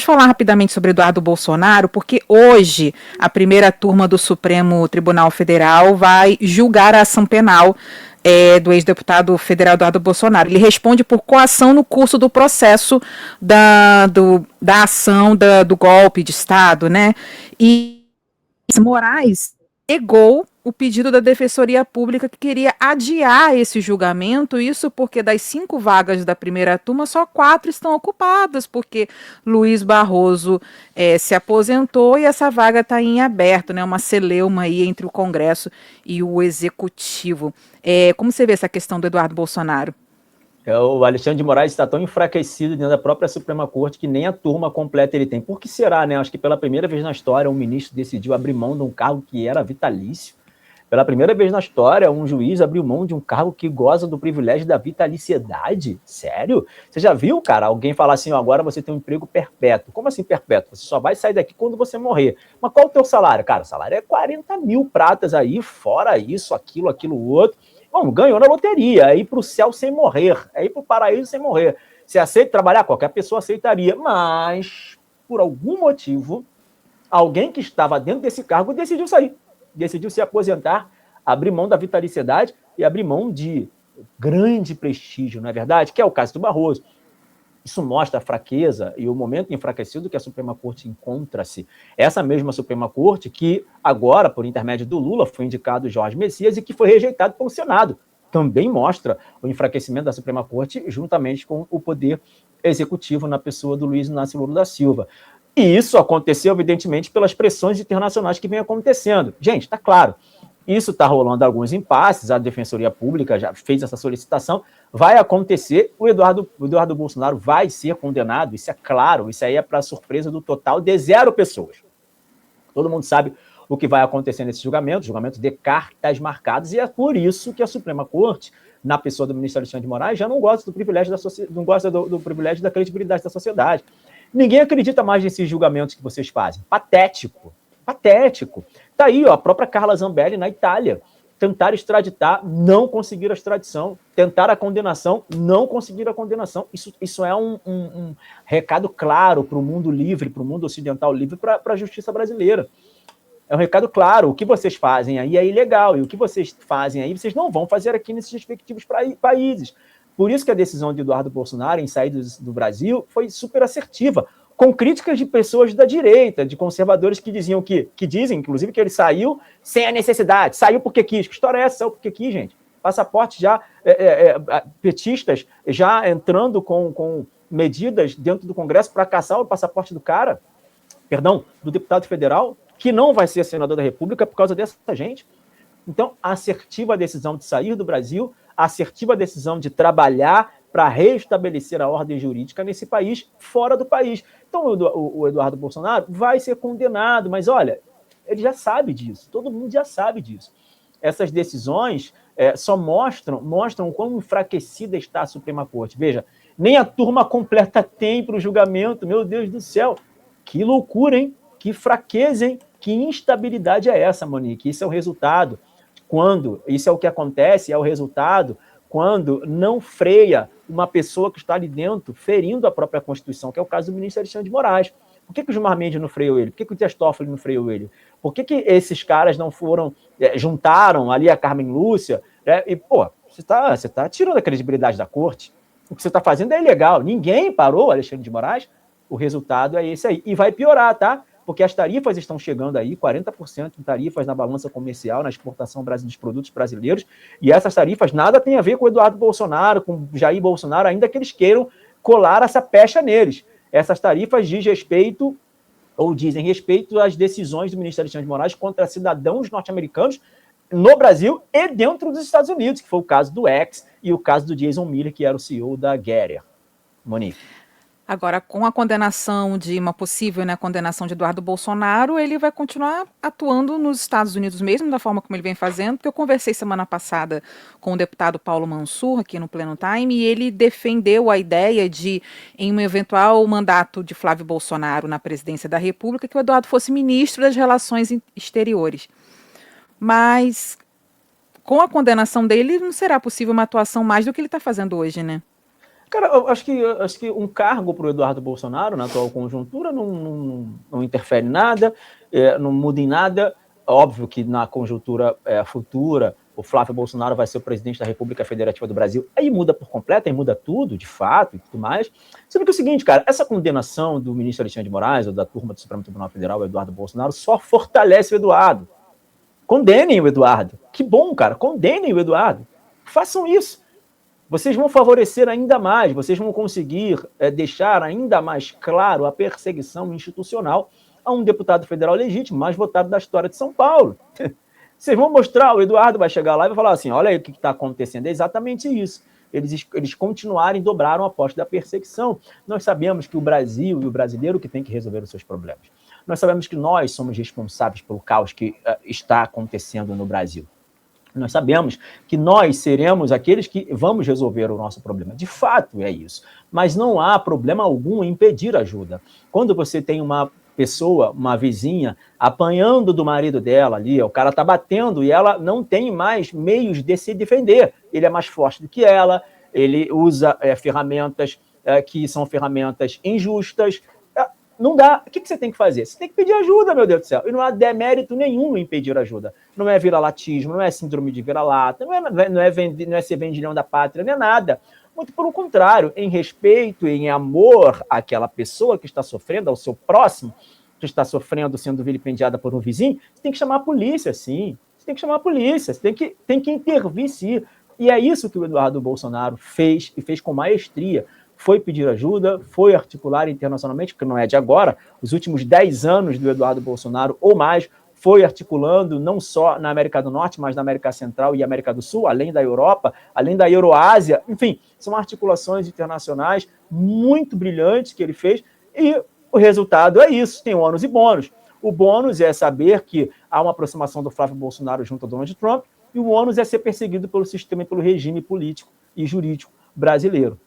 falar rapidamente sobre Eduardo Bolsonaro, porque hoje a primeira turma do Supremo Tribunal Federal vai julgar a ação penal do ex-deputado federal Eduardo Bolsonaro. Ele responde por coação no curso do processo da ação do golpe de Estado, né? E Moraes negou o pedido da Defensoria Pública que queria adiar esse julgamento, isso porque das 5 vagas da primeira turma, só 4 estão ocupadas, porque Luiz Barroso se aposentou e essa vaga está em aberto, né, uma celeuma aí entre o Congresso e o Executivo. Como você vê essa questão do Eduardo Bolsonaro? O Alexandre de Moraes está tão enfraquecido dentro da própria Suprema Corte que nem a turma completa ele tem. Por que será, né? Acho que pela primeira vez na história um ministro decidiu abrir mão de um cargo que era vitalício. Pela primeira vez na história, um juiz abriu mão de um cargo que goza do privilégio da vitaliciedade. Sério? Você já viu, cara, alguém falar assim, agora você tem um emprego perpétuo. Como assim perpétuo? Você só vai sair daqui quando você morrer. Mas qual é o teu salário? Cara, o salário é 40 mil pratas aí, fora isso, aquilo, outro. Bom, ganhou na loteria, é ir para o céu sem morrer, é ir para o paraíso sem morrer. Você aceita trabalhar? Qualquer pessoa aceitaria, mas, por algum motivo, alguém que estava dentro desse cargo decidiu sair. Decidiu se aposentar, abrir mão da vitaliciedade e abrir mão de grande prestígio, não é verdade? Que é o caso do Barroso. Isso mostra a fraqueza e o momento enfraquecido que a Suprema Corte encontra-se. Essa mesma Suprema Corte que agora, por intermédio do Lula, foi indicado Jorge Messias e que foi rejeitado pelo Senado. Também mostra o enfraquecimento da Suprema Corte juntamente com o poder executivo na pessoa do Luiz Inácio Lula da Silva. E isso aconteceu, evidentemente, pelas pressões internacionais que vem acontecendo. Gente, está claro, isso está rolando alguns impasses, a Defensoria Pública já fez essa solicitação, vai acontecer, o Eduardo Bolsonaro vai ser condenado, isso é claro, isso aí é para surpresa do total de 0 pessoas. Todo mundo sabe o que vai acontecer nesse julgamento de cartas marcadas, e é por isso que a Suprema Corte, na pessoa do ministro Alexandre de Moraes, já não gosta do privilégio não gosta do privilégio da credibilidade da sociedade. Ninguém acredita mais nesses julgamentos que vocês fazem. Patético. Patético. Tá aí, ó, a própria Carla Zambelli na Itália. Tentaram extraditar, não conseguiram a extradição. Tentaram a condenação, não conseguiram a condenação. Isso é um recado claro para o mundo livre, para o mundo ocidental livre, para a justiça brasileira. É um recado claro. O que vocês fazem aí é ilegal. E o que vocês fazem aí, vocês não vão fazer aqui nesses respectivos países. Por isso que a decisão de Eduardo Bolsonaro em sair do Brasil foi super assertiva, com críticas de pessoas da direita, de conservadores que dizem, inclusive, que ele saiu sem a necessidade, saiu porque quis. Que história é essa? Saiu porque quis, gente. Passaporte já, petistas já entrando com medidas dentro do Congresso para caçar o passaporte do deputado federal, que não vai ser senador da República por causa dessa gente. Então, a assertiva decisão de sair do Brasil, a assertiva decisão de trabalhar para restabelecer a ordem jurídica nesse país, fora do país. Então, o Eduardo Bolsonaro vai ser condenado, mas olha, ele já sabe disso, todo mundo já sabe disso. Essas decisões só mostram quão enfraquecida está a Suprema Corte. Veja, nem a turma completa tem para o julgamento, meu Deus do céu. Que loucura, hein? Que fraqueza, hein? Que instabilidade é essa, Monique? Isso é o resultado. Isso é o que acontece, é o resultado quando não freia uma pessoa que está ali dentro, ferindo a própria Constituição, que é o caso do ministro Alexandre de Moraes. Por que o Gilmar Mendes não freou ele? Por que o Dias Toffoli não freou ele? Por que esses caras não foram, juntaram ali a Carmen Lúcia, e, pô, você está tirando a credibilidade da corte. O que você está fazendo é ilegal. Ninguém parou Alexandre de Moraes. O resultado é esse aí. E vai piorar, tá? Porque as tarifas estão chegando aí, 40% de tarifas na balança comercial, na exportação dos produtos brasileiros, e essas tarifas nada tem a ver com o Eduardo Bolsonaro, com o Jair Bolsonaro, ainda que eles queiram colar essa pecha neles. Essas tarifas dizem respeito às decisões do ministro Alexandre de Moraes contra cidadãos norte-americanos no Brasil e dentro dos Estados Unidos, que foi o caso do X e o caso do Jason Miller, que era o CEO da Getter. Monique. Agora, com a condenação de uma possível, né, condenação de Eduardo Bolsonaro, ele vai continuar atuando nos Estados Unidos mesmo, da forma como ele vem fazendo, porque eu conversei semana passada com o deputado Paulo Mansur, aqui no Pleno Time, e ele defendeu a ideia de, em um eventual mandato de Flávio Bolsonaro na presidência da República, que o Eduardo fosse ministro das Relações Exteriores. Mas, com a condenação dele, não será possível uma atuação mais do que ele está fazendo hoje, né? Cara, eu acho que um cargo para o Eduardo Bolsonaro, na atual conjuntura, não interfere em nada, não muda em nada. Óbvio que na conjuntura futura, o Flávio Bolsonaro vai ser o presidente da República Federativa do Brasil. Aí muda por completo, aí muda tudo, de fato, e tudo mais. Sendo que é o seguinte, cara, essa condenação do ministro Alexandre de Moraes, ou da turma do Supremo Tribunal Federal, o Eduardo Bolsonaro, só fortalece o Eduardo. Condenem o Eduardo. Que bom, cara, condenem o Eduardo. Façam isso. Vocês vão favorecer ainda mais, vocês vão conseguir deixar ainda mais claro a perseguição institucional a um deputado federal legítimo, mais votado da história de São Paulo. Vocês vão mostrar, o Eduardo vai chegar lá e vai falar assim, olha aí o que está acontecendo, é exatamente isso. Eles continuarem, dobraram a aposta da perseguição. Nós sabemos que o Brasil e o brasileiro que tem que resolver os seus problemas. Nós sabemos que nós somos responsáveis pelo caos que está acontecendo no Brasil. Nós sabemos que nós seremos aqueles que vamos resolver o nosso problema. De fato, é isso. Mas não há problema algum em pedir ajuda. Quando você tem uma pessoa, uma vizinha, apanhando do marido dela ali, o cara tá batendo e ela não tem mais meios de se defender. Ele é mais forte do que ela, ele usa ferramentas que são ferramentas injustas. Não dá. O que você tem que fazer? Você tem que pedir ajuda, meu Deus do céu. E não há demérito nenhum em pedir ajuda. Não é vira-latismo, não é síndrome de vira-lata, não é ser vendilhão da pátria, não é nada. Muito pelo contrário, em respeito, em amor àquela pessoa que está sofrendo, ao seu próximo, que está sofrendo, sendo vilipendiada por um vizinho, você tem que chamar a polícia, sim. Você tem que chamar a polícia, você tem que intervir, sim. E é isso que o Eduardo Bolsonaro fez, e fez com maestria. Foi pedir ajuda, foi articular internacionalmente, que não é de agora, os últimos 10 anos do Eduardo Bolsonaro ou mais, foi articulando não só na América do Norte, mas na América Central e América do Sul, além da Europa, além da Euroásia, enfim, são articulações internacionais muito brilhantes que ele fez, e o resultado é isso, tem ônus e bônus. O bônus é saber que há uma aproximação do Flávio Bolsonaro junto a Donald Trump, e o ônus é ser perseguido pelo sistema e pelo regime político e jurídico brasileiro.